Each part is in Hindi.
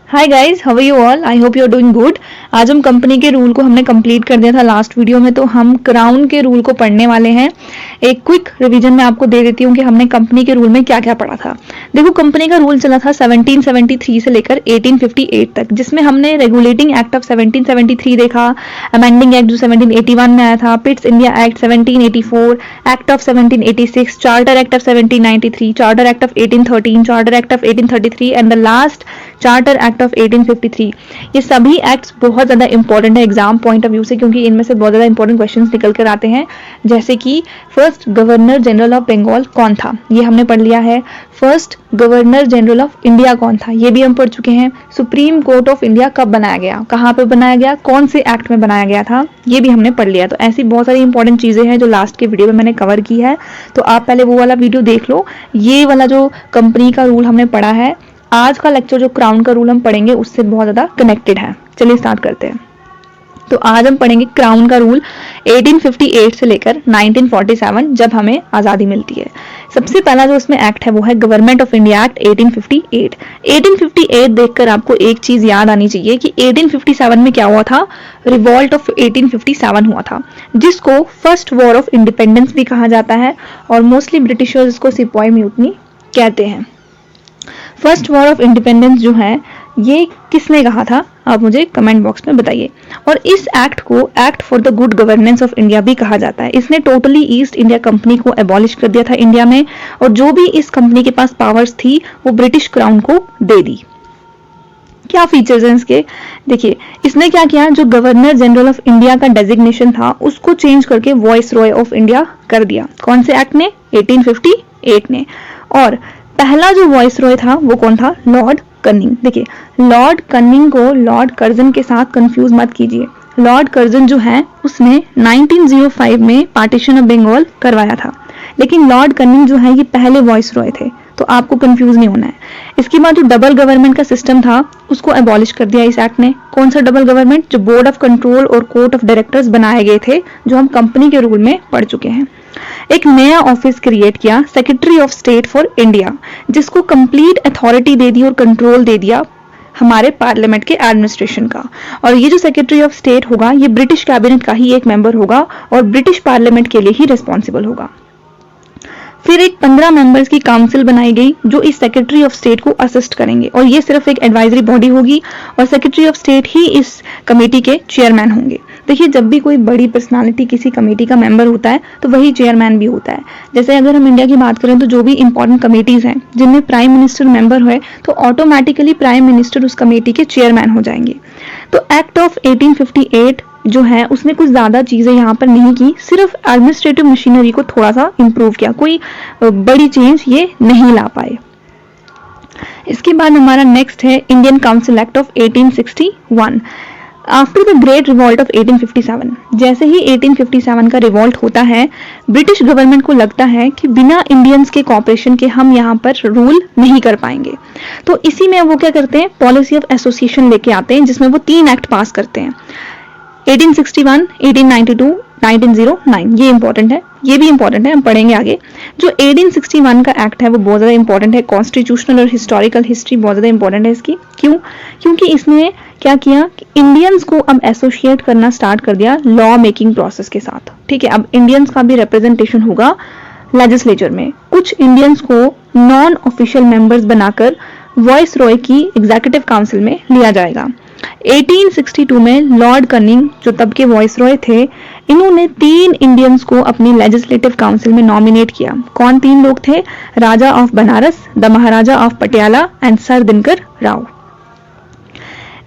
Hi guys, how are you all? I hope you are doing good. आज हम कंपनी के रूल को हमने कंप्लीट कर दिया था लास्ट वीडियो में, तो हम क्राउन के रूल को पढ़ने वाले हैं। एक क्विक रिवीजन मैं आपको दे देती हूँ कि हमने कंपनी के रूल में क्या क्या पढ़ा था। देखो, कंपनी का रूल चला था 1773 से लेकर 1858 तक, जिसमें हमने रेगुलेटिंग एक्ट ऑफ 1773 देखा, अमेंडिंग एक्ट जो 1781 में आया था, Pitt's India act 1784, act of 1786, charter act of 1793, charter act of 1813, charter act of 1833 and the last charter act of 1853। ये सभी एक्ट्स बहुत ज़्यादा इंपॉर्टेंट है एग्जाम पॉइंट ऑफ व्यू से, क्योंकि इनमें से बहुत ज़्यादा इंपॉर्टेंट क्वेश्चंस निकल कर आते हैं। जैसे कि first governor general of Bengal कौन था, ये हमने पढ़ लिया है। First governor general of India कौन था, ये भी हम पढ़ चुके हैं। सुप्रीम कोर्ट ऑफ इंडिया कब बनाया गया, कहाँ पे बनाया गया, कौन से एक्ट में बनाया गया था, ये भी हमने पढ़ लिया। तो ऐसी बहुत सारी इंपॉर्टेंट चीज़ें हैं जो लास्ट के वीडियो में मैंने कवर की है, तो आप पहले वो वाला वीडियो देख लो। ये वाला जो कंपनी का रूल हमने पढ़ा है, आज का लेक्चर जो क्राउन का रूल हम पढ़ेंगे उससे बहुत ज़्यादा कनेक्टेड है। चलिए स्टार्ट करते हैं। तो आज हम पढ़ेंगे क्राउन का रूल 1858 से लेकर 1947, जब हमें आज़ादी मिलती है। सबसे पहला जो इसमें एक्ट है वो है गवर्नमेंट ऑफ इंडिया एक्ट 1858। 1858 देखकर आपको एक चीज़ याद आनी चाहिए कि 1857 में क्या हुआ था, रिवॉल्ट ऑफ 1857 हुआ था, जिसको फर्स्ट वॉर ऑफ इंडिपेंडेंस भी कहा जाता है, और मोस्टली ब्रिटिशर्स इसको सिपाही म्यूटनी कहते हैं। फर्स्ट वॉर ऑफ इंडिपेंडेंस जो है ये किसने कहा था, आप मुझे कमेंट बॉक्स में बताइए। और इस एक्ट को act for the good governance of India भी कहा जाता है। इसने टोटली ईस्ट इंडिया कंपनी को एबॉलिश कर दिया था इंडिया में, और जो भी इस कंपनी के पास पावर्स थी वो ब्रिटिश क्राउन को दे दी। क्या फीचर्स हैं इसके, देखिए इसने क्या किया, जो गवर्नर जनरल ऑफ इंडिया का डेजिग्नेशन था उसको चेंज करके वॉइस रॉय ऑफ इंडिया कर दिया। कौन से एक्ट ने, 1858 ने। और पहला जो वॉइस रॉय था वो कौन था, लॉर्ड कर्निंग। देखिए, लॉर्ड कर्निंग को लॉर्ड कर्जन के साथ कंफ्यूज मत कीजिए। लॉर्ड कर्जन जो है उसने 1905 में पार्टीशन ऑफ बंगाल करवाया था, लेकिन लॉर्ड कर्निंग जो है ये पहले वॉइस रॉय थे, तो आपको कंफ्यूज नहीं होना है। इसके बाद जो डबल गवर्नमेंट का सिस्टम था उसको एबॉलिश कर दिया इस एक्ट ने। कौन सा डबल गवर्नमेंट, जो बोर्ड ऑफ कंट्रोल और कोर्ट ऑफ डायरेक्टर्स बनाए गए थे, जो हम कंपनी के रूल में पढ़ चुके हैं। एक नया ऑफिस क्रिएट किया, secretary of state for India, जिसको कंप्लीट अथॉरिटी दे दी और कंट्रोल दे दिया हमारे पार्लियामेंट के एडमिनिस्ट्रेशन का। और ये जो सेक्रेटरी ऑफ स्टेट होगा ये ब्रिटिश कैबिनेट का ही एक मेंबर होगा और ब्रिटिश पार्लियामेंट के लिए ही रिस्पॉन्सिबल होगा। फिर एक 15 मेंबर्स की काउंसिल बनाई गई जो इस सेक्रेटरी ऑफ स्टेट को असिस्ट करेंगे, और ये सिर्फ एक एडवाइजरी बॉडी होगी और सेक्रेटरी ऑफ स्टेट ही इस कमेटी के चेयरमैन होंगे। देखिए, जब भी कोई बड़ी पर्सनालिटी किसी कमेटी का मेंबर होता है तो वही चेयरमैन भी होता है। जैसे अगर हम इंडिया की बात करें तो जो भी इंपॉर्टेंट कमेटीज हैं जिनमें प्राइम मिनिस्टर मेंबर है तो ऑटोमेटिकली प्राइम मिनिस्टर उस कमेटी के चेयरमैन हो जाएंगे। तो एक्ट ऑफ 1858 जो है उसने कुछ ज्यादा चीजें यहाँ पर नहीं की, सिर्फ एडमिनिस्ट्रेटिव मशीनरी को थोड़ा सा इंप्रूव किया, कोई बड़ी चेंज ये नहीं ला पाए। इसके बाद हमारा नेक्स्ट है Indian council act of 1861। After the great revolt of 1857, जैसे ही 1857 का रिवॉल्ट होता है, ब्रिटिश गवर्नमेंट को लगता है कि बिना इंडियंस के कॉपरेशन के हम यहाँ पर रूल नहीं कर पाएंगे। तो इसी में वो क्या करते हैं, पॉलिसी ऑफ एसोसिएशन लेके आते हैं, जिसमें वो 3 एक्ट पास करते हैं, 1861, 1892, 1909। ये इंपॉर्टेंट है, ये भी इंपॉर्टेंट है, हम पढ़ेंगे आगे। जो 1861 का एक्ट है वो बहुत ज़्यादा इंपॉर्टेंट है, कॉन्स्टिट्यूशनल और हिस्टोरिकल हिस्ट्री बहुत ज़्यादा इंपॉर्टेंट है इसकी। क्यों, क्योंकि इसने क्या किया कि इंडियंस को अब एसोसिएट करना स्टार्ट कर दिया लॉ मेकिंग प्रोसेस के साथ। ठीक है, अब इंडियंस का भी रिप्रेजेंटेशन होगा लेजिस्लेचर में। कुछ इंडियंस को नॉन ऑफिशियल मेंबर्स बनाकर वॉइस रॉय की एग्जीक्यूटिव काउंसिल में लिया जाएगा। 1862 में लॉर्ड कर्निंग जो तब के वॉइस रॉय थे, इन्होंने 3 इंडियंस को अपनी लेजिस्लेटिव काउंसिल में नॉमिनेट किया। कौन 3 लोग थे, Raja of Banaras, the Maharaja of Patiala and sir Dinkar Rao.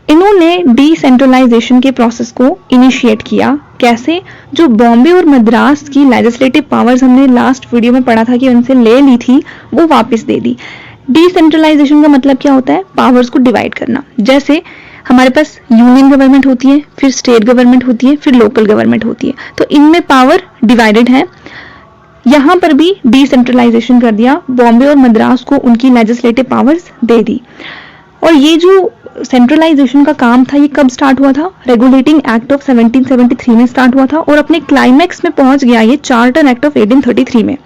इन्होंने डिसेंट्रलाइजेशन के प्रोसेस को इनिशिएट किया। कैसे, जो बॉम्बे और मद्रास की लेजिस्लेटिव पावर्स हमने लास्ट वीडियो में पढ़ा था कि उनसे ले ली थी, वो वापस दे दी। डिसेंट्रलाइजेशन का मतलब क्या होता है, पावर्स को डिवाइड करना। जैसे हमारे पास यूनियन गवर्नमेंट होती है, फिर स्टेट गवर्नमेंट होती है, फिर लोकल गवर्नमेंट होती है, तो इनमें पावर डिवाइडेड है। यहाँ पर भी डिसेंट्रलाइजेशन कर दिया, बॉम्बे और मद्रास को उनकी लेजिस्लेटिव पावर्स दे दी। और ये जो सेंट्रलाइजेशन का काम था ये कब स्टार्ट हुआ था, रेगुलेटिंग एक्ट ऑफ 1773 में स्टार्ट हुआ था, और अपने क्लाइमैक्स में पहुंच गया ये चार्टर एक्ट ऑफ 1833 में,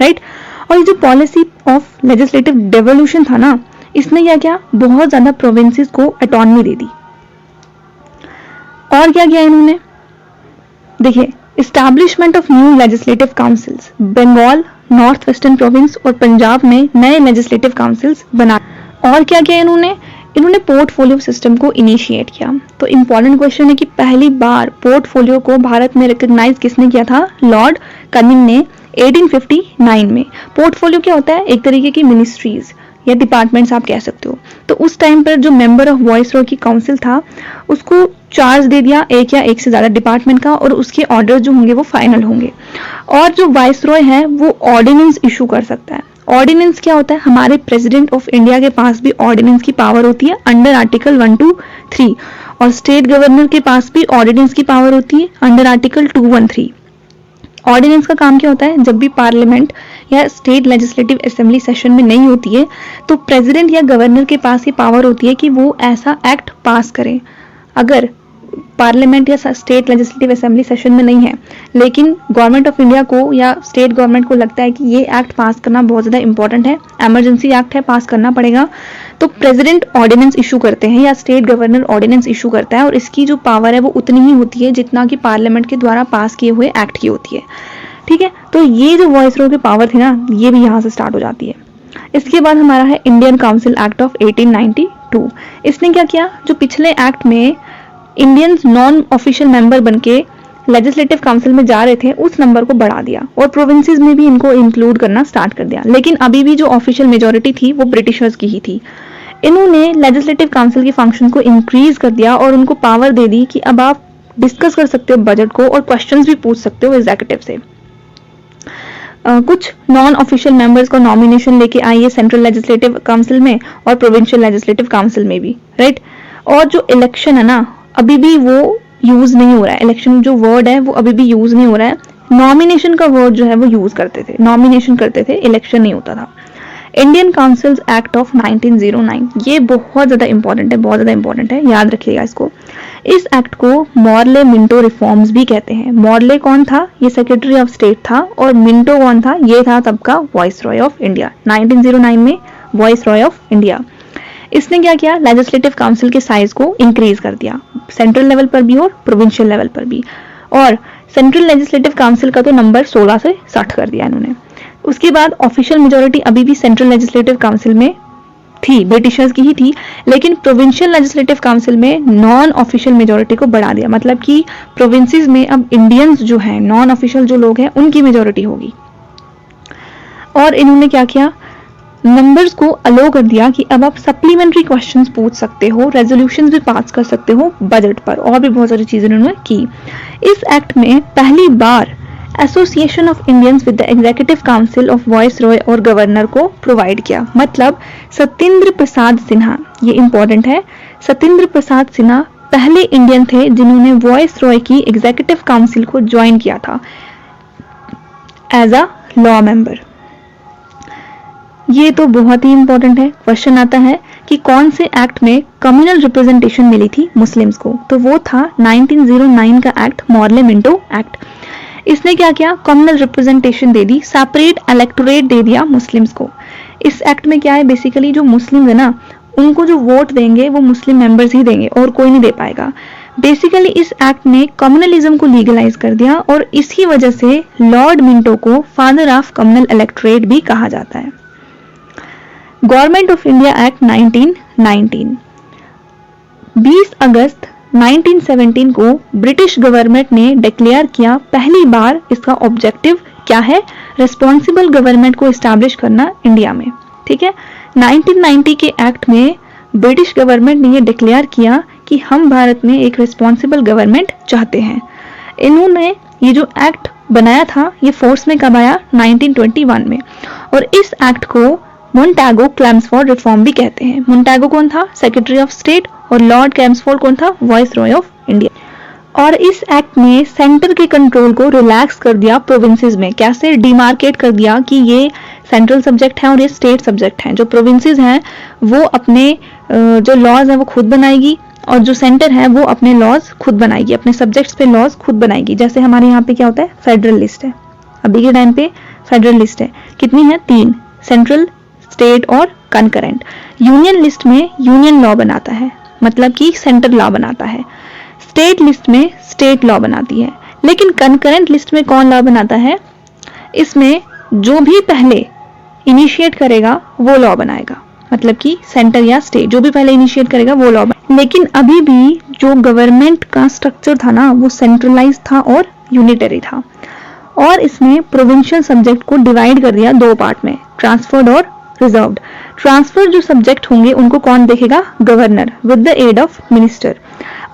राइट। और ये जो पॉलिसी ऑफ लेजिस्लेटिव डेवोल्यूशन था ना, इसने क्या किया, बहुत ज्यादा प्रोविंसेस को ऑटोनॉमी दे दी। और क्या किया इन्होंने, देखिए, establishment of new legislative councils, Bengal, north western province और पंजाब में नए लेजिस्लेटिव काउंसिल्स बना। और क्या किया इन्होंने पोर्टफोलियो सिस्टम को इनिशिएट किया। तो इंपॉर्टेंट क्वेश्चन है कि पहली बार पोर्टफोलियो को भारत में रिकॉग्नाइज किसने किया था, लॉर्ड कनिंग ने 1859 में। पोर्टफोलियो क्या होता है, एक तरीके की मिनिस्ट्रीज या डिपार्टमेंट्स आप कह सकते हो। तो उस टाइम पर जो मेंबर ऑफ वॉइसरॉय की काउंसिल था उसको चार्ज दे दिया एक या एक से ज्यादा डिपार्टमेंट का, और उसके ऑर्डर जो होंगे वो फाइनल होंगे। और जो वाइसरॉय है वो ऑर्डिनेंस इशू कर सकता है। ऑर्डिनेंस क्या होता है, हमारे प्रेसिडेंट ऑफ इंडिया के पास भी ऑर्डिनेंस की पावर होती है अंडर आर्टिकल 123, और स्टेट गवर्नर के पास भी ऑर्डिनेंस की पावर होती है अंडर आर्टिकल 213। ऑर्डिनेंस का काम क्या होता है, जब भी पार्लियामेंट या स्टेट लेजिस्लेटिव असेंबली सेशन में नहीं होती है तो प्रेसिडेंट या गवर्नर के पास ये पावर होती है कि वो ऐसा एक्ट पास करें। अगर पार्लियामेंट या स्टेट लेजिस्लेटिव असेंबली सेशन में नहीं है, लेकिन गवर्नमेंट ऑफ इंडिया को या स्टेट गवर्नमेंट को लगता है कि ये एक्ट पास करना बहुत ज़्यादा इंपॉर्टेंट है, इमरजेंसी एक्ट है, पास करना पड़ेगा, तो प्रेसिडेंट ऑर्डिनेंस इशू करते हैं या स्टेट गवर्नर ऑर्डिनेंस इशू करता है, और इसकी जो पावर है वो उतनी ही होती है जितना कि पार्लियामेंट के द्वारा पास किए हुए एक्ट की होती है। ठीक है, तो ये जो वॉइसरॉय की पावर थी ना, ये भी यहाँ से स्टार्ट हो जाती है। इसके बाद हमारा है इंडियन काउंसिल एक्ट ऑफ 1892। इसने क्या किया, जो पिछले एक्ट में इंडियंस नॉन ऑफिशियल मेंबर बनके लेजिस्लेटिव काउंसिल में जा रहे थे उस नंबर को बढ़ा दिया और प्रोविंसेस में भी इनको इंक्लूड करना स्टार्ट कर दिया। लेकिन अभी भी जो ऑफिशियल मेजोरिटी थी वो ब्रिटिशर्स की ही थी। इन्होंने लेजिस्लेटिव काउंसिल के फंक्शन को इंक्रीज कर दिया और उनको पावर दे दी कि अब आप डिस्कस कर सकते हो बजट को और क्वेश्चंस भी पूछ सकते हो एग्जीक्यूटिव से। कुछ नॉन ऑफिशियल मेंबर्स को नॉमिनेशन लेके आई है सेंट्रल लेजिस्लेटिव काउंसिल में और प्रोविंशियल लेजिस्लेटिव काउंसिल में भी, राइट। और जो इलेक्शन है ना, अभी भी वो यूज नहीं हो रहा है। इलेक्शन जो वर्ड है वो अभी भी यूज नहीं हो रहा है। नॉमिनेशन का वर्ड जो है वो यूज करते थे, नॉमिनेशन करते थे, इलेक्शन नहीं होता था। इंडियन काउंसिल्स एक्ट ऑफ 1909, ये बहुत ज्यादा इंपॉर्टेंट है, बहुत ज्यादा इंपॉर्टेंट है, याद रखिएगा इसको। इस एक्ट को मॉर्ले मिंटो रिफॉर्म्स भी कहते हैं। मॉर्ले कौन था, ये सेक्रेटरी ऑफ स्टेट था, और मिंटो कौन था, ये था तब का वॉइसरॉय ऑफ इंडिया। 1909 में वॉइसरॉय ऑफ इंडिया। इसने क्या किया, लेजिस्लेटिव काउंसिल के साइज को इंक्रीज कर दिया, सेंट्रल लेवल पर भी और प्रोविंशियल लेवल पर भी। और सेंट्रल लेजिस्लेटिव काउंसिल का तो नंबर 16 से 60 कर दिया इन्होंने। उसके बाद ऑफिशियल मेजोरिटी अभी भी सेंट्रल लेजिस्लेटिव काउंसिल में थी, ब्रिटिशर्स की ही थी, लेकिन प्रोविंशियल लेजिस्लेटिव काउंसिल में नॉन ऑफिशियल मेजोरिटी को बढ़ा दिया। मतलब कि प्रोविंसेस में अब इंडियंस जो हैं, नॉन ऑफिशियल जो लोग हैं, उनकी मेजोरिटी होगी। और इन्होंने क्या किया, नंबर्स को अलो कर दिया कि अब आप सप्लीमेंट्री क्वेश्चंस पूछ सकते हो, रेजोल्यूशंस भी पास कर सकते हो बजट पर, और भी बहुत सारी चीजें उन्होंने की। इस एक्ट में पहली bar association of Indians with the executive council of viceroy और गवर्नर को प्रोवाइड किया। मतलब सत्येंद्र प्रसाद सिन्हा, ये इंपॉर्टेंट है, सत्येंद्र प्रसाद सिन्हा पहले इंडियन थे जिन्होंने वॉइसरॉय की एग्जीक्यूटिव काउंसिल को ज्वाइन किया था एज अ लॉ मेंबर। ये तो बहुत ही इंपॉर्टेंट है। क्वेश्चन आता है कि कौन से एक्ट में कम्युनल रिप्रेजेंटेशन मिली थी मुस्लिम्स को, तो वो था 1909 का एक्ट, मॉर्ले मिंटो एक्ट। इसने क्या किया, कम्युनल रिप्रेजेंटेशन दे दी, सेपरेट इलेक्टोरेट दे दिया मुस्लिम्स को। इस एक्ट में क्या है, बेसिकली जो मुस्लिम है ना, उनको जो वोट देंगे वो मुस्लिम मेंबर्स ही देंगे और कोई नहीं दे पाएगा। बेसिकली इस एक्ट ने कम्युनलिज्म को लीगलाइज कर दिया और इसी वजह से लॉर्ड मिंटो को फादर ऑफ कम्युनल इलेक्टोरेट भी कहा जाता है। गवर्नमेंट ऑफ इंडिया एक्ट 1919, 20 अगस्त 1917 को ब्रिटिश गवर्नमेंट ने डिक्लेयर किया। पहली बार इसका ऑब्जेक्टिव क्या है, रिस्पॉन्सिबल गवर्नमेंट को एस्टैब्लिश करना इंडिया में। ठीक है, 1990 के एक्ट में ब्रिटिश गवर्नमेंट ने ये डिक्लेयर किया कि हम भारत में एक रिस्पॉन्सिबल गवर्नमेंट चाहते हैं। इन्होंने ये जो एक्ट बनाया था ये फोर्स में कब आया, 1921 में, और इस एक्ट को मोंटेगो क्लेम्सफोर्ड रिफॉर्म भी कहते हैं। मोंटेगो कौन था, सेक्रेटरी ऑफ स्टेट, और लॉर्ड क्लेम्सफोर्ड कौन था, वॉइसरॉय ऑफ इंडिया। और इस एक्ट ने सेंटर के कंट्रोल को रिलैक्स कर दिया प्रोविंसेस में। कैसे डिमार्केट कर दिया कि ये सेंट्रल सब्जेक्ट है और ये स्टेट सब्जेक्ट है। जो प्रोविंसेस हैं वो अपने जो लॉज है वो खुद बनाएगी, और जो सेंटर है वो अपने लॉज खुद बनाएगी, अपने सब्जेक्ट्स पे लॉज खुद बनाएगी। जैसे हमारे यहाँ पे क्या होता है, फेडरल लिस्ट है, अभी के टाइम पे फेडरल लिस्ट है, कितनी है, 3, सेंट्रल, स्टेट और कंकरेंट। यूनियन लिस्ट में यूनियन लॉ बनाता है, मतलब कि सेंटर लॉ बनाता है। स्टेट लिस्ट में स्टेट लॉ बनाती है। लेकिन कंकरेंट लिस्ट में कौन लॉ बनाता है? इसमें जो भी पहले इनिशिएट करेगा वो लॉ बनाएगा, मतलब कि सेंटर या स्टेट जो भी पहले इनिशिएट करेगा वो लॉ बनाएगा। लेकिन अभी भी जो गवर्नमेंट का स्ट्रक्चर था ना, वो सेंट्रलाइज था और यूनिटरी था, और इसमें प्रोविंशियल सब्जेक्ट को डिवाइड कर दिया दो पार्ट में, ट्रांसफर्ड और रिजर्व्ड। ट्रांसफर जो सब्जेक्ट होंगे उनको कौन देखेगा? Governor with the aid of minister,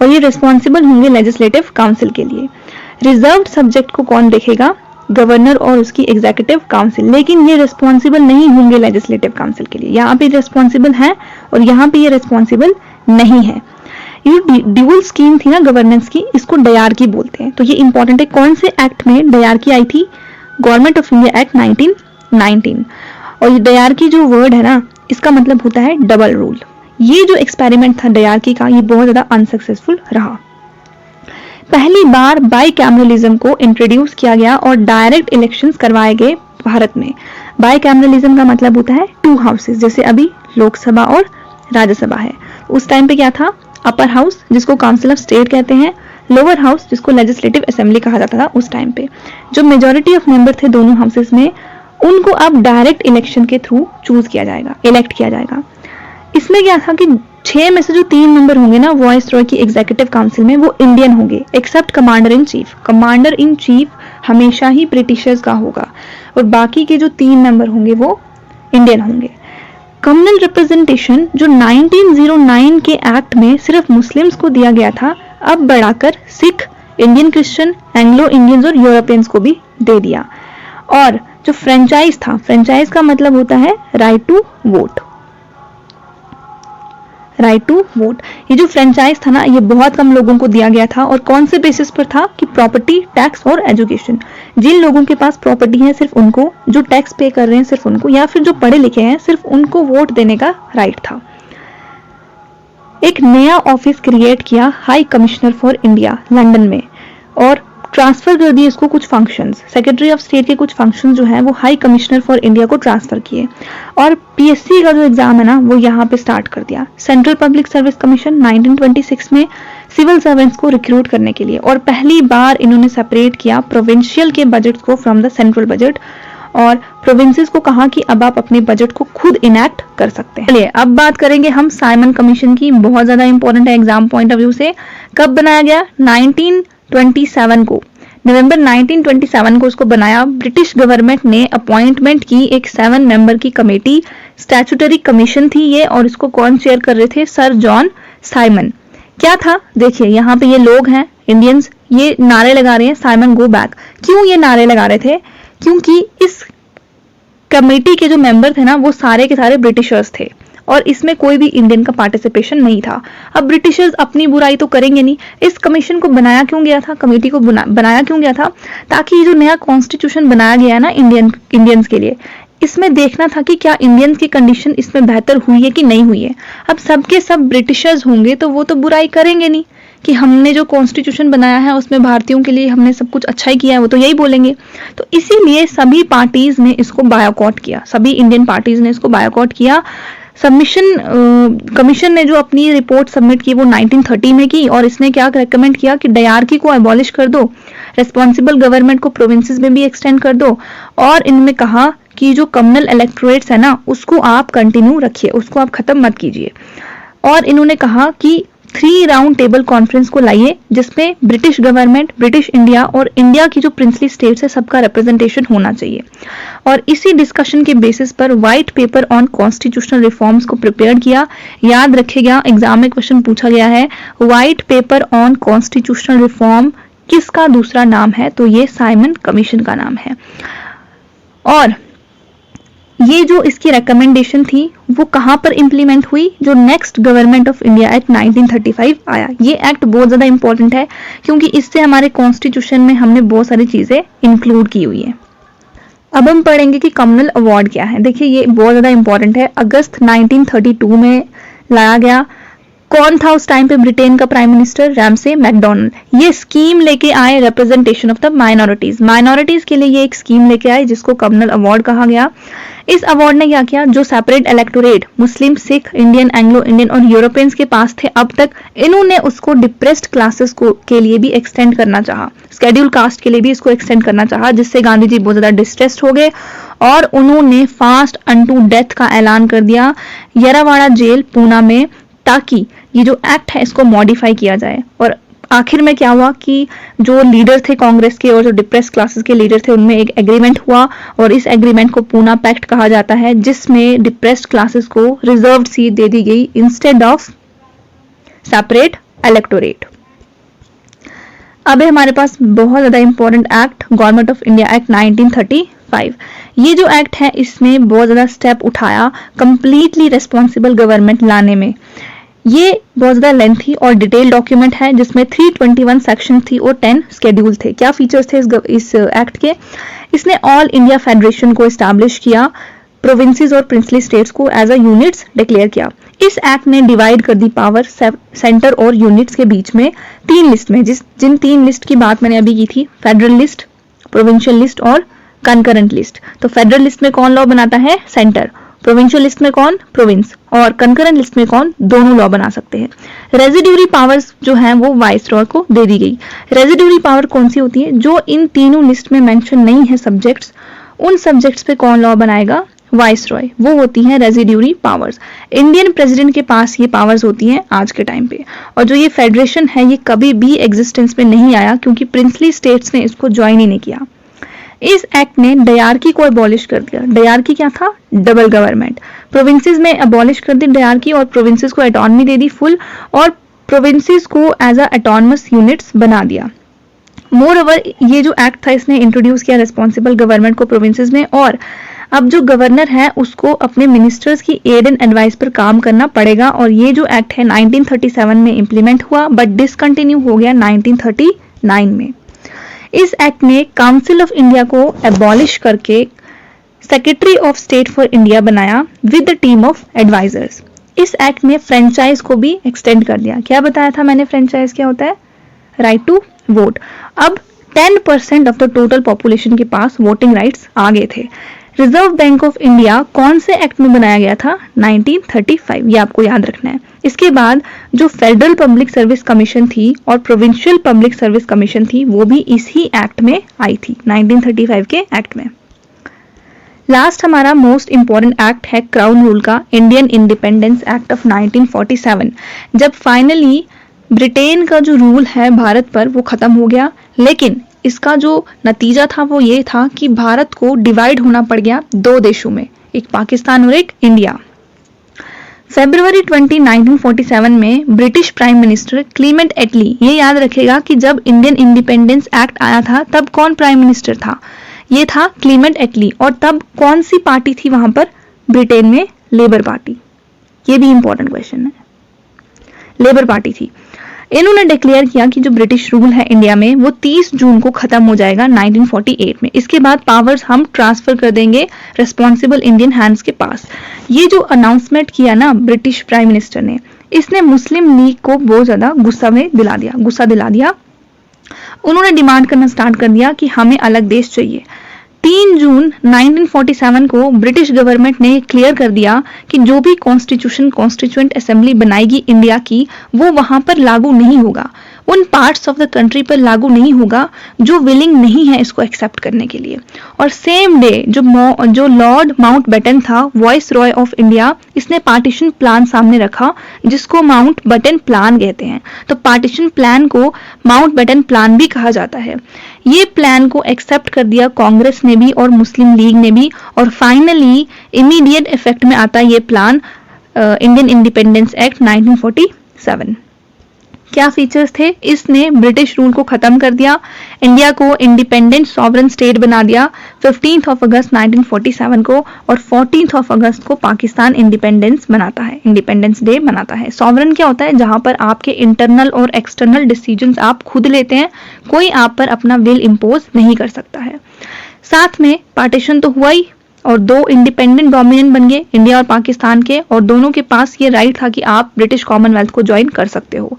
और ये रिस्पॉन्सिबल होंगे लेजिस्लेटिव काउंसिल के लिए। रिजर्व्ड सब्जेक्ट को कौन देखेगा? गवर्नर और उसकी एग्जीक्यूटिव काउंसिल, लेकिन ये रिस्पॉन्सिबल नहीं होंगे लेजिस्लेटिव काउंसिल के लिए। यहाँ पे रिस्पॉन्सिबल है और यहाँ पे ये रिस्पॉन्सिबल नहीं है। ये ड्यूल स्कीम थी ना गवर्नेंस की, इसको डयार्की बोलते हैं। तो ये इंपॉर्टेंट है। कौन से एक्ट में डयार्की आई थी? Government of India act 1919। और ये डयार्की जो वर्ड है ना, इसका मतलब होता है डबल रूल। ये जो एक्सपेरिमेंट था डयार्की का, ये बहुत ज्यादा अनसक्सेसफुल रहा। पहली बार बाइकैमरलिज्म को इंट्रोड्यूस किया गया और डायरेक्ट इलेक्शंस करवाए गए भारत में। बाइकैमरलिज्म का मतलब होता है टू हाउसेस, जैसे अभी लोकसभा और राज्यसभा है। उस टाइम पे क्या था? अपर हाउस जिसको काउंसिल ऑफ स्टेट कहते हैं, लोअर हाउस जिसको लेजिस्लेटिव असेंबली कहा जाता था उस टाइम पे। जो मेजॉरिटी ऑफ मेंबर थे दोनों हाउसेस में, उनको अब डायरेक्ट इलेक्शन के थ्रू चूज किया जाएगा, इलेक्ट किया जाएगा। इसमें क्या था कि 6 में से जो 3 मेंबर होंगे ना वाइसरॉय की एग्जीक्यूटिव काउंसिल में, वो इंडियन होंगे except commander in chief. Commander in chief हमेशा ही ब्रिटिशर्स का होगा, और बाकी के जो 3 मेंबर होंगे वो इंडियन होंगे। कम्युनल रिप्रेजेंटेशन जो 1909 के एक्ट में सिर्फ मुस्लिम्स को दिया गया था, अब बढ़ाकर Sikh, Indian Christian, Anglo Indians और यूरोपियंस को भी दे दिया। और जो फ्रेंचाइज था, फ्रेंचाइज का मतलब होता है right to vote. Right to vote, ये जो फ्रेंचाइज था ना, ये बहुत कम लोगों को दिया गया था। और कौन से बेसिस पर था? कि प्रॉपर्टी, टैक्स और एजुकेशन। जिन लोगों के पास प्रॉपर्टी है सिर्फ उनको, जो टैक्स पे कर रहे हैं सिर्फ उनको, या फिर जो पढ़े लिखे हैं सिर्फ उनको वोट देने का राइट था। एक नया ऑफिस क्रिएट किया high commissioner for India London में, और ट्रांसफर कर दिए इसको कुछ फंक्शंस। सेक्रेटरी ऑफ स्टेट के कुछ फंक्शंस जो है वो हाई कमिश्नर फॉर इंडिया को ट्रांसफर किए, और पीएससी का जो एग्जाम है ना वो यहाँ पे स्टार्ट कर दिया। सेंट्रल पब्लिक सर्विस कमीशन 1926 में सिविल सर्वेंट्स को रिक्रूट करने के लिए, और पहली बार इन्होंने सेपरेट किया प्रोविंशियल के बजट को फ्रॉम द सेंट्रल बजट, और प्रोविंसेस को कहा कि अब आप अपने बजट को खुद इनैक्ट कर सकते हैं। चलिए अब बात करेंगे हम साइमन कमीशन की, बहुत ज्यादा इंपॉर्टेंट है एग्जाम पॉइंट ऑफ व्यू से। कब बनाया गया? 1927 को, नवंबर 1927 को इसको बनाया। ब्रिटिश गवर्नमेंट ने अपॉइंटमेंट की एक 7 मेंबर की कमेटी, स्टैट्यूटरी कमीशन थी ये, और इसको कौन चेयर कर रहे थे? Sir John Simon. क्या था? देखिए यहाँ पे ये लोग हैं इंडियंस, ये नारे लगा रहे हैं साइमन गो बैक। क्यों ये नारे लगा रहे थे? क्योंकि इस कमेटी के जो मेंबर थे ना वो सारे के सारे ब्रिटिशर्स थे, और इसमें कोई भी इंडियन का पार्टिसिपेशन नहीं था। अब ब्रिटिशर्स अपनी बुराई तो करेंगे नहीं। इस कमीशन को बनाया क्यों गया था? कमेटी को बनाया क्यों गया था? ताकि ये जो नया कॉन्स्टिट्यूशन बनाया गया है ना इंडियंस के लिए, इसमें देखना था कि क्या इंडियंस की कंडीशन इसमें बेहतर हुई है कि नहीं हुई है। अब सबके सब ब्रिटिशर्स होंगे तो वो तो बुराई करेंगे नहीं कि हमने जो कॉन्स्टिट्यूशन बनाया है उसमें भारतीयों के लिए हमने सब कुछ अच्छा ही किया है, वो तो यही बोलेंगे। तो इसीलिए सभी पार्टीज ने इसको बायकॉट किया, सभी इंडियन पार्टीज ने इसको बायकॉट किया। सबमिशन कमीशन ने जो अपनी रिपोर्ट सबमिट की वो 1930 में की, और इसने क्या रेकमेंड किया कि डयार्की को एबॉलिश कर दो, रिस्पॉन्सिबल गवर्नमेंट को प्रोविंसेस में भी एक्सटेंड कर दो, और इनमें कहा कि जो कम्युनल इलेक्टोरेट्स है ना उसको आप कंटिन्यू रखिए, उसको आप खत्म मत कीजिए। और इन्होंने कहा कि 3 राउंड टेबल कॉन्फ्रेंस को लाइए, जिसमें ब्रिटिश गवर्नमेंट, ब्रिटिश इंडिया और इंडिया की जो प्रिंसली स्टेट्स है सबका रिप्रेजेंटेशन होना चाहिए। और इसी डिस्कशन के बेसिस पर white paper on constitutional reforms को प्रिपेयर किया। याद रखिएगा एग्जाम में क्वेश्चन पूछा गया है, white paper on constitutional reform किसका दूसरा नाम है? तो ये साइमन कमीशन का नाम है। और ये जो इसकी रिकमेंडेशन थी वो कहां पर इंप्लीमेंट हुई? जो next government of India act 1935 आया। ये एक्ट बहुत ज्यादा इंपॉर्टेंट है क्योंकि इससे हमारे कॉन्स्टिट्यूशन में हमने बहुत सारी चीजें इंक्लूड की हुई है। अब हम पढ़ेंगे कि कम्युनल अवार्ड क्या है। देखिए ये बहुत ज्यादा इंपॉर्टेंट है। अगस्त 1932 में लाया गया। कौन था उस टाइम पे ब्रिटेन का प्राइम मिनिस्टर? Ramsay MacDonald. ये स्कीम लेके आए representation of the minorities, minorities के लिए ये एक स्कीम लेके आए जिसको कम्युनल अवार्ड कहा गया। इस अवार्ड ने क्या किया, जो सेपरेट इलेक्टोरेट मुस्लिम, सिख, इंडियन, एंग्लो इंडियन और यूरोपियंस के पास थे अब तक, इन्होंने उसको डिप्रेस्ड क्लासेस को के लिए भी एक्सटेंड करना चाहा, शेड्यूल कास्ट के लिए भी इसको एक्सटेंड करना चाहा, जिससे गांधी जी बहुत ज्यादा डिस्ट्रेस्ड हो गए और उन्होंने फास्ट अनटू डेथ का ऐलान कर दिया येरावाड़ा जेल पूना में, ताकि ये जो एक्ट है इसको मॉडिफाई किया जाए। और आखिर में क्या हुआ कि जो लीडर थे कांग्रेस के और जो डिप्रेस क्लासेस के लीडर थे उनमें एक एग्रीमेंट हुआ और इस एग्रीमेंट को पूना पैक्ट कहा जाता है, जिसमें डिप्रेस्ड क्लासेस को रिजर्व्ड सीट दे दी गई इंस्टेड ऑफ सेपरेट इलेक्टोरेट। अब है हमारे पास बहुत ज्यादा important act, government of India act 1935। ये जो एक्ट है इसमें बहुत ज्यादा स्टेप उठाया कंप्लीटली रेस्पॉन्सिबल गवर्नमेंट लाने में। ये बहुत ज्यादा लेंथी और डिटेल डॉक्यूमेंट है जिसमें 321 सेक्शन थी और 10 शेड्यूल थे। क्या फीचर्स थे इस एक्ट के? इसने ऑल इंडिया फेडरेशन को एस्टैब्लिश किया, प्रोविंसेस और प्रिंसली स्टेट्स को एज अ यूनिट्स डिक्लेयर किया। इस एक्ट ने डिवाइड कर दी पावर सेंटर और यूनिट्स के बीच में 3 लिस्ट में, जिन 3 लिस्ट की बात मैंने अभी की थी, फेडरल लिस्ट, प्रोविंशियल लिस्ट और कंकरेंट लिस्ट। तो फेडरल लिस्ट में कौन लॉ बनाता है? सेंटर। प्रोविंशियल लिस्ट में कौन? प्रोविंस। और कंकरेंट लिस्ट में कौन? दोनों लॉ बना सकते हैं। रेजिड्यूरी पावर्स जो हैं वो वाइसरॉय को दे दी गई। रेजिड्यूरी पावर कौन सी होती है? जो इन तीनों लिस्ट में मेंशन नहीं है सब्जेक्ट्स, उन सब्जेक्ट्स पे कौन लॉ बनाएगा? वाइसरॉय। वो होती हैं रेजिड्यूरी पावर्स। इंडियन प्रेसिडेंट के पास ये पावर्स होती हैं आज के टाइम पे। और जो ये फेडरेशन है ये कभी भी एग्जिस्टेंस में नहीं आया क्योंकि प्रिंसली स्टेट्स ने इसको ज्वाइन ही नहीं किया। इस एक्ट ने डायरकी को अबॉलिश कर दिया। डायरकी क्या था? Double government. प्रोविंसेस में अबॉलिश कर दी डायरकी और प्रोविंसेस को ऑटोनॉमी दे दी फुल, और प्रोविंसेस को एज अ ऑटोनमस यूनिट्स बना दिया। मोर ओवर ये जो एक्ट था इसने इंट्रोड्यूस किया रिस्पॉन्सिबल गवर्नमेंट को प्रोविंसेस में, और अब जो गवर्नर है उसको अपने मिनिस्टर्स की एड एंड एडवाइस पर काम करना पड़ेगा। और ये जो एक्ट है 1937 में इंप्लीमेंट हुआ बट डिसकंटिन्यू हो गया 1939 में। इस एक्ट ने काउंसिल ऑफ इंडिया को एबॉलिश करके secretary of state for India बनाया with the team of advisers. इस एक्ट ने फ्रेंचाइज को भी एक्सटेंड कर दिया। क्या बताया था मैंने फ्रेंचाइज क्या होता है? Right to vote. अब 10% ऑफ द टोटल पॉपुलेशन के पास वोटिंग राइट्स आ गए थे। रिजर्व बैंक ऑफ इंडिया कौन से एक्ट में बनाया गया था? 1935। ये आपको याद रखना है। इसके बाद जो फेडरल पब्लिक सर्विस कमीशन थी और प्रोविंशियल पब्लिक सर्विस कमीशन थी वो भी इसी एक्ट में आई थी, 1935 के एक्ट में। लास्ट हमारा मोस्ट इंपॉर्टेंट एक्ट है क्राउन रूल का, इंडियन इंडिपेंडेंस एक्ट ऑफ 1947। जब फाइनली ब्रिटेन का जो रूल है भारत पर वो खत्म हो गया, लेकिन इसका जो नतीजा था वो ये था कि भारत को डिवाइड होना पड़ गया 2 देशों में, एक पाकिस्तान और एक इंडिया। फरवरी 20, 1947 में ब्रिटिश प्राइम मिनिस्टर क्लीमेंट एटली, ये याद रखेगा कि जब इंडियन इंडिपेंडेंस एक्ट आया था तब कौन प्राइम मिनिस्टर था? ये था क्लीमेंट एटली। और तब कौन सी पार्टी थी वहां पर ब्रिटेन में? Labour party. ये भी इंपॉर्टेंट क्वेश्चन है। लेबर पार्टी थी। इन्होंने डिक्लेयर किया कि जो ब्रिटिश रूल है इंडिया में वो 30 जून को खत्म हो जाएगा 1948 में। इसके बाद पावर्स हम ट्रांसफर कर देंगे रिस्पॉन्सिबल इंडियन हैंड्स के पास। ये जो अनाउंसमेंट किया ना ब्रिटिश प्राइम मिनिस्टर ने, इसने मुस्लिम लीग को बहुत ज्यादा गुस्सा दिला दिया। उन्होंने डिमांड करना स्टार्ट कर दिया कि हमें अलग देश चाहिए। 3 जून 1947 को ब्रिटिश गवर्नमेंट ने क्लियर कर दिया कि जो भी कॉन्स्टिट्यूएंट असेंबली बनाएगी इंडिया की वो वहां पर लागू नहीं होगा, उन पार्ट्स ऑफ द कंट्री पर लागू नहीं होगा जो विलिंग नहीं है इसको एक्सेप्ट करने के लिए। और सेम डे जो लॉर्ड माउंटबेटन था, वॉइस रॉय ऑफ इंडिया, इसने पार्टीशन प्लान सामने रखा जिसको माउंटबेटन प्लान कहते हैं। तो पार्टीशन प्लान को माउंटबेटन प्लान भी कहा जाता है। ये प्लान को एक्सेप्ट कर दिया कांग्रेस ने भी और मुस्लिम लीग ने भी, और फाइनली इमीडिएट इफेक्ट में आता ये प्लान इंडियन इंडिपेंडेंस एक्ट 1947। क्या फीचर्स थे? इसने ब्रिटिश रूल को खत्म कर दिया, इंडिया को इंडिपेंडेंट सॉवरन स्टेट बना दिया 15 अगस्त 1947 को, और 14 अगस्त को पाकिस्तान इंडिपेंडेंस डे मनाता है। सॉवरन क्या होता है? जहां पर आपके इंटरनल और एक्सटर्नल डिसीजंस आप खुद लेते हैं, कोई आप पर अपना विल इंपोज नहीं कर सकता है। साथ में पार्टीशन तो हुआ ही, और दो इंडिपेंडेंट डोमिनियन बन गए, इंडिया और पाकिस्तान के, और दोनों के पास ये राइट था कि आप ब्रिटिश कॉमनवेल्थ को ज्वाइन कर सकते हो।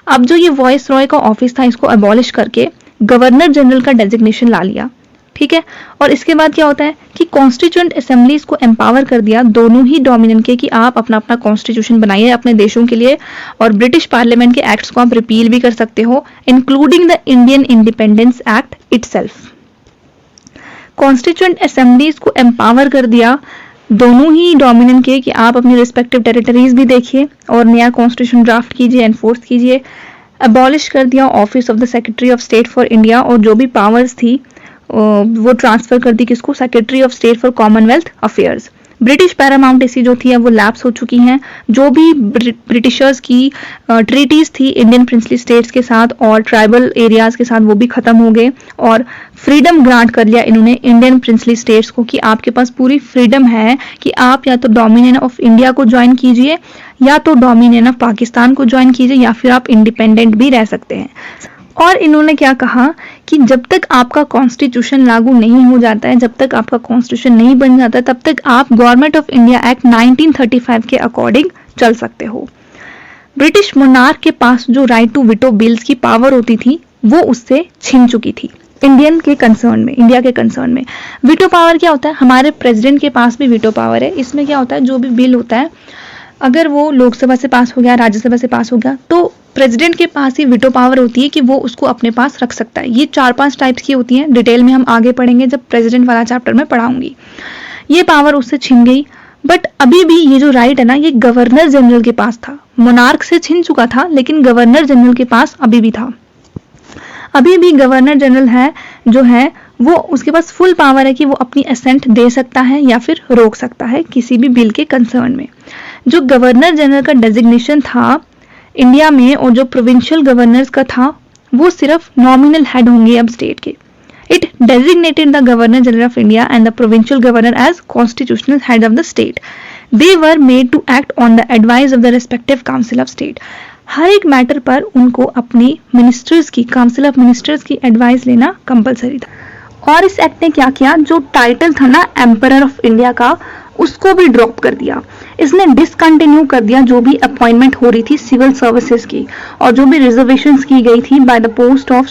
अब जो ये वॉइस रॉय का ऑफिस था, इसको अबॉलिश करके गवर्नर जनरल का डेजिग्नेशन ला लिया, ठीक है। और इसके बाद क्या होता है कि कॉन्स्टिट्यूएंट असेंबलीज को एम्पावर कर दिया दोनों ही डोमिनियन के कि आप अपना अपना कॉन्स्टिट्यूशन बनाइए अपने देशों के लिए, और ब्रिटिश पार्लियामेंट के एक्ट्स को आप रिपील भी कर सकते हो, including the Indian independence act itself. Constituent assemblies को एम्पावर कर दिया दोनों ही डोमिनियन के कि आप अपनी रिस्पेक्टिव टेरिटरीज भी देखिए और नया कॉन्स्टिट्यूशन ड्राफ्ट कीजिए, एनफोर्स कीजिए। अबॉलिश कर दिया office of the secretary of state for India, और जो भी पावर्स थी वो ट्रांसफर कर दी किसको, secretary of state for Commonwealth affairs. British paramountcy जो थी अब वो लैप्स हो चुकी हैं, जो भी ब्रिटिशर्स की ट्रीटीज थी इंडियन प्रिंसली स्टेट्स के साथ और ट्राइबल एरियाज के साथ वो भी खत्म हो गए, और फ्रीडम ग्रांट कर लिया इन्होंने इंडियन प्रिंसली स्टेट्स को कि आपके पास पूरी फ्रीडम है कि आप या तो डोमिनियन ऑफ इंडिया को ज्वाइन कीजिए या तो डोमिनियन ऑफ पाकिस्तान को ज्वाइन कीजिए, या फिर आप इंडिपेंडेंट भी रह सकते हैं। और इन्होंने क्या कहा कि जब तक आपका कॉन्स्टिट्यूशन लागू नहीं हो जाता है, जब तक आपका कॉन्स्टिट्यूशन नहीं बन जाता, तब तक आप गवर्नमेंट ऑफ इंडिया एक्ट 1935 के अकॉर्डिंग चल सकते हो। ब्रिटिश मोनार्क के पास जो राइट टू विटो बिल्स की पावर होती थी वो उससे छिन चुकी थी इंडिया के कंसर्न में। विटो पावर क्या होता है, हमारे प्रेसिडेंट के पास भी विटो पावर है। इसमें क्या होता है, जो भी बिल होता है अगर वो लोकसभा से पास हो गया, राज्यसभा से पास हो गया, तो प्रेसिडेंट के पास ही विटो पावर होती है कि वो उसको अपने पास रख सकता है। ये 4-5 टाइप्स की होती हैं, डिटेल में हम आगे पढ़ेंगे जब प्रेसिडेंट वाला चैप्टर में पढ़ाऊंगी। ये पावर उससे छिन गई, बट अभी भी ये जो राइट है ना, ये गवर्नर जनरल के पास था। मोनार्क से छिन चुका था लेकिन गवर्नर जनरल के पास अभी भी था। अभी भी गवर्नर जनरल है जो है वो, उसके पास फुल पावर है कि वो अपनी असेंट दे सकता है या फिर रोक सकता है किसी भी बिल के कंसर्न में। जो गवर्नर जनरल का डेजिग्नेशन था इंडिया में और जो प्रोविंशियल गवर्नर्स का था वो सिर्फ नॉमिनल हेड होंगे अब स्टेट के। It designated the governor general of India and the provincial governor as constitutional head of the state. They were made to act on the advice of the respective council of state. हर एक मैटर पर उनको अपनी मिनिस्टर्स की, काउंसिल ऑफ मिनिस्टर्स की एडवाइस लेना कंपलसरी था। और इस एक्ट ने क्या किया, जो टाइटल था ना एम्परर ऑफ इंडिया का, उसको भी ड्रॉप कर दिया। इसने डिसकंटिन्यू कर दिया जो भी अपॉइंटमेंट हो रही थी सिविल सर्विसेज की और जो भी रिजर्वेशंस की गई थी by the post of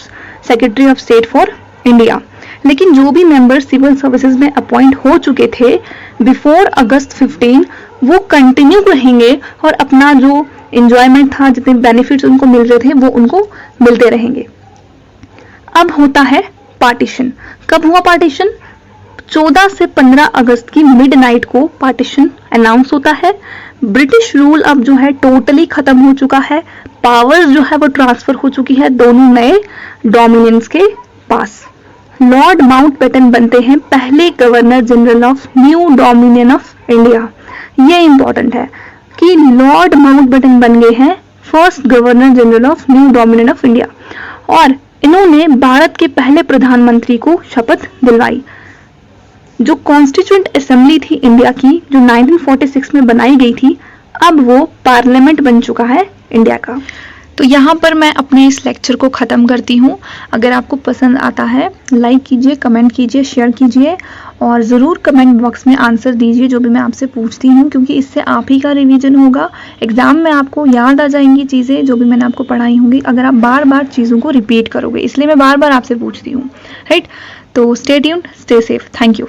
secretary of state for India. लेकिन जो भी मेंबर सिविल सर्विसेज में अपॉइंट हो चुके थे बिफोर अगस्त 15 वो कंटिन्यू रहेंगे और अपना जो एंजॉयमेंट था, जितने बेनिफिट्स उनको मिल रहे थे वो उनको मिलते रहेंगे। अब होता है पार्टीशन। कब हुआ पार्टीशन? 14 से 15 अगस्त की मिडनाइट को पार्टीशन अनाउंस होता है। ब्रिटिश रूल अब जो है टोटली खत्म हो चुका है। पावर्स जो है वो ट्रांसफर हो चुकी है दोनों नए डोमिनियंस के पास। लॉर्ड माउंटबेटन बनते हैं पहले governor general of new dominion of India. ये इंपॉर्टेंट है कि लॉर्ड माउंटबेटन बन गए हैं first governor general of new dominion of India, और इन्होंने भारत के पहले प्रधानमंत्री को शपथ दिलवाई। जो कॉन्स्टिट्यूएंट असेंबली थी इंडिया की, जो 1946 में बनाई गई थी, अब वो पार्लियामेंट बन चुका है इंडिया का। तो यहाँ पर मैं अपने इस लेक्चर को ख़त्म करती हूँ। अगर आपको पसंद आता है लाइक कीजिए, कमेंट कीजिए, शेयर कीजिए और ज़रूर कमेंट बॉक्स में आंसर दीजिए जो भी मैं आपसे पूछती हूँ, क्योंकि इससे आप ही का रिवीजन होगा। एग्जाम में आपको याद आ जाएंगी चीज़ें जो भी मैंने आपको पढ़ाई होंगी अगर आप बार बार चीज़ों को रिपीट करोगे, इसलिए मैं बार बार आपसे पूछती हूँ, राइट। तो stay tuned, stay safe, thank you.